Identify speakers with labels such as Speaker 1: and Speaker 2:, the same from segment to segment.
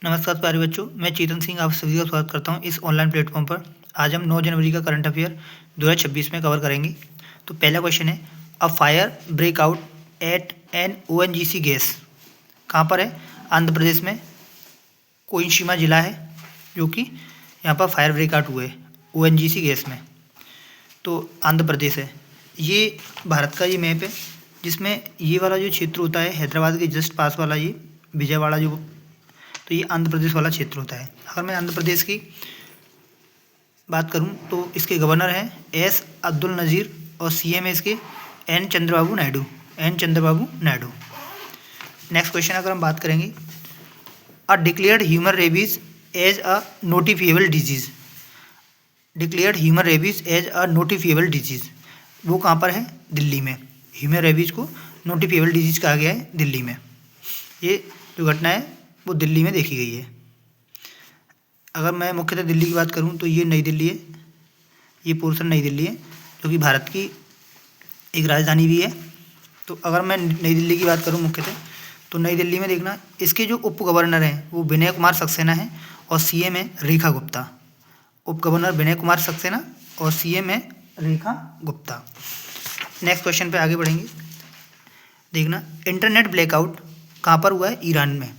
Speaker 1: नमस्कार प्यारे बच्चों, मैं चेतन सिंह आप सभी का स्वागत करता हूं इस ऑनलाइन प्लेटफॉर्म पर। आज हम 9 जनवरी का करंट अफेयर 2026 में कवर करेंगे। तो पहला क्वेश्चन है, a fire break out at an ONGC gas. कहां पर है? आंध्र प्रदेश में कोइंशिमा जिला है जो कि यहां पर फायर ब्रेक आउट हुए ONGC गैस में। तो आंध्र प्रदेश है। ये भारत का ये मैप है जिसमें ये वाला जो क्षेत्र होता है हैदराबाद के जस्ट पास वाला, ये विजयवाड़ा जो, तो ये आंध्र प्रदेश वाला क्षेत्र होता है। अगर मैं आंध्र प्रदेश की बात करूं तो इसके गवर्नर हैं एस अब्दुल नज़ीर और CM है इसके N Chandrababu Naidu. Next question अगर हम बात करेंगे, a declared human rabies as a notifiable disease. Declared human rabies as a notifiable disease, वो कहाँ पर है? दिल्ली में। ह्यूमन रेबीज को नोटिफिएबल डिजीज़ कहा गया है दिल्ली में। ये जो घटना है वो दिल्ली में देखी गई है। अगर मैं मुख्यतः दिल्ली की बात करूं तो ये नई दिल्ली है, ये पोर्शन नई दिल्ली है जो कि भारत की एक राजधानी भी है। तो अगर मैं नई दिल्ली की बात करूं मुख्यतः, तो नई दिल्ली में देखना, इसके जो उप गवर्नर हैं वो विनय कुमार सक्सेना है और CM है रेखा गुप्ता। उप गवर्नर विनय कुमार सक्सेना और CM है रेखा गुप्ता। नेक्स्ट क्वेश्चन पर आगे बढ़ेंगे। देखना, इंटरनेट ब्लैकआउट कहाँ पर हुआ है? ईरान में।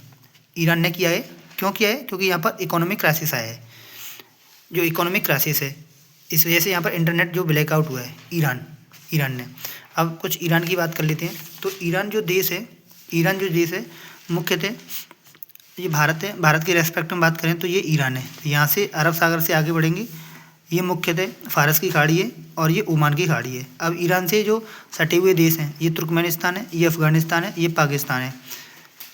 Speaker 1: ईरान ने किया है। क्यों किया है? क्योंकि यहाँ पर इकोनॉमिक क्राइसिस आया है। जो इकोनॉमिक क्राइसिस है इस वजह से यहाँ पर इंटरनेट जो ब्लैकआउट हुआ है ईरान ने। अब कुछ ईरान की बात कर लेते हैं। तो ईरान जो देश है मुख्यतः ये भारत है। भारत के रेस्पेक्ट में बात करें तो ये ईरान है। तो यहाँ से अरब सागर से आगे बढ़ेंगे, ये मुख्यतः फारस की खाड़ी है और ये ओमान की खाड़ी है। अब ईरान से जो सटे हुए देश हैं, ये तुर्कमेनिस्तान है, ये अफ़गानिस्तान है, ये पाकिस्तान है।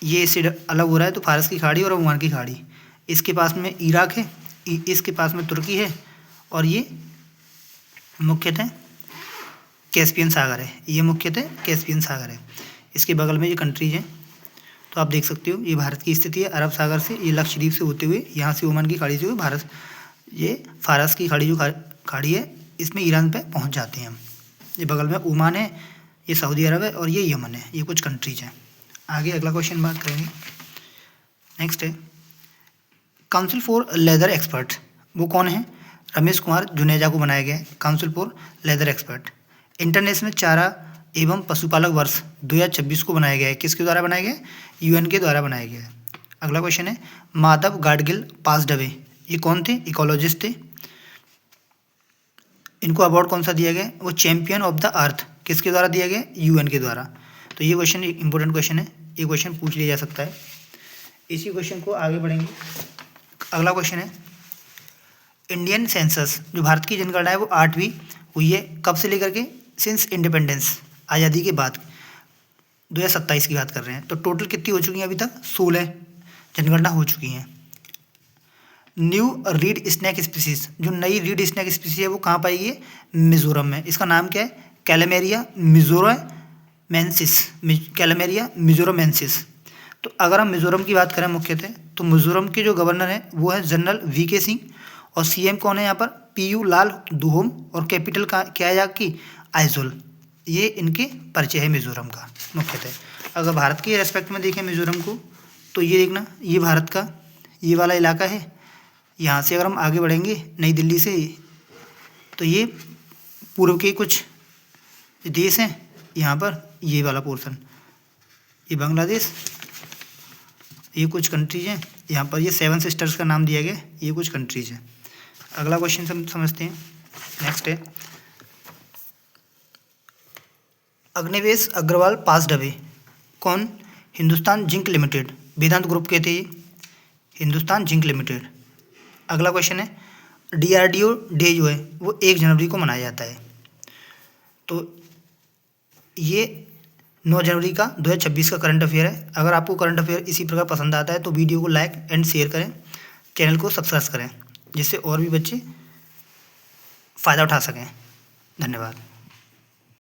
Speaker 1: ये इससे अलग हो रहा है तो फारस की खाड़ी और ओमान की खाड़ी। इसके पास में इराक है, इसके पास में तुर्की है और ये मुख्यतः कैस्पियन सागर है। ये मुख्यतः कैस्पियन सागर है। इसके बगल में ये कंट्रीज हैं। तो आप देख सकते हो ये भारत की स्थिति है। अरब सागर से ये लक्षद्वीप से होते हुए यहाँ से ओमान की खाड़ी से हुए भारत, ये फारस की खाड़ी जो खाड़ी है इसमें ईरान पे पहुँच जाते हैं हम। ये बगल में ओमान है, ये सऊदी अरब है और ये यमन है। ये कुछ कंट्रीज हैं। आगे अगला क्वेश्चन बात करेंगे। नेक्स्ट है, काउंसिल फॉर लेदर एक्सपर्ट, वो कौन है? रमेश कुमार जुनेजा को बनाया गया है council for leather expert. International चारा एवं पशुपालक वर्ष 2026 को बनाया गया है। किसके द्वारा बनाया गया है? UN के द्वारा बनाया गया है। अगला क्वेश्चन है, माधव गाडगिल पास्ड अवे, ये कौन थे? इकोलॉजिस्ट थे। इनको अवार्ड कौन सा दिया गया? वो चैंपियन ऑफ द अर्थ किसके द्वारा दिया गया? UN के द्वारा। तो ये क्वेश्चन एक इंपॉर्टेंट क्वेश्चन है, ये क्वेश्चन पूछ लिया जा सकता है। इसी क्वेश्चन को आगे बढ़ेंगे। अगला क्वेश्चन है, इंडियन सेंसस, जो भारत की जनगणना है वो 8वीं हुई है। कब से लेकर के? सिंस इंडिपेंडेंस, आज़ादी के बाद। 2027 की बात कर रहे हैं। तो टोटल कितनी हो चुकी हैं अभी तक? 16 जनगणना हो चुकी हैं। न्यू रीड स्नैक स्पीसीज, जो नई रीड स्नैक स्पीसीज है वो कहाँ पाई है? मिजोरम में। इसका नाम क्या है? कैलेमेरिया मिजोरमेंसिस। तो अगर हम मिजोरम की बात करें मुख्यतः, तो मिजोरम के जो गवर्नर हैं वो है जनरल VK सिंह और CM कौन है यहाँ पर? PU लाल दुहोम और कैपिटल का क्या है यहाँ की? आइजोल। ये इनके परिचय है मिजोरम का मुख्यतः। अगर भारत के रेस्पेक्ट में देखें मिजोरम को, तो ये देखना, ये भारत का ये वाला इलाका है। यहाँ से अगर हम आगे बढ़ेंगे नई दिल्ली से, तो ये पूर्व के कुछ देश हैं। यहाँ पर ये वाला पोर्शन, ये बांग्लादेश, ये कुछ कंट्रीज हैं। यहाँ पर ये 7 सिस्टर्स का नाम दिया गया, ये कुछ कंट्रीज हैं। अगला क्वेश्चन समझते हैं। नेक्स्ट है, अग्निवेश अग्रवाल पास्ड अवे, कौन? हिंदुस्तान जिंक लिमिटेड, वेदांत ग्रुप के थे ये, हिंदुस्तान जिंक लिमिटेड। अगला क्वेश्चन है, DRDO डे जो है वो 1 जनवरी को मनाया जाता है। तो ये 9 जनवरी का 2026 का करंट अफेयर है। अगर आपको करंट अफेयर इसी प्रकार पसंद आता है तो वीडियो को लाइक एंड शेयर करें, चैनल को सब्सक्राइब करें, जिससे और भी बच्चे फ़ायदा उठा सकें। धन्यवाद।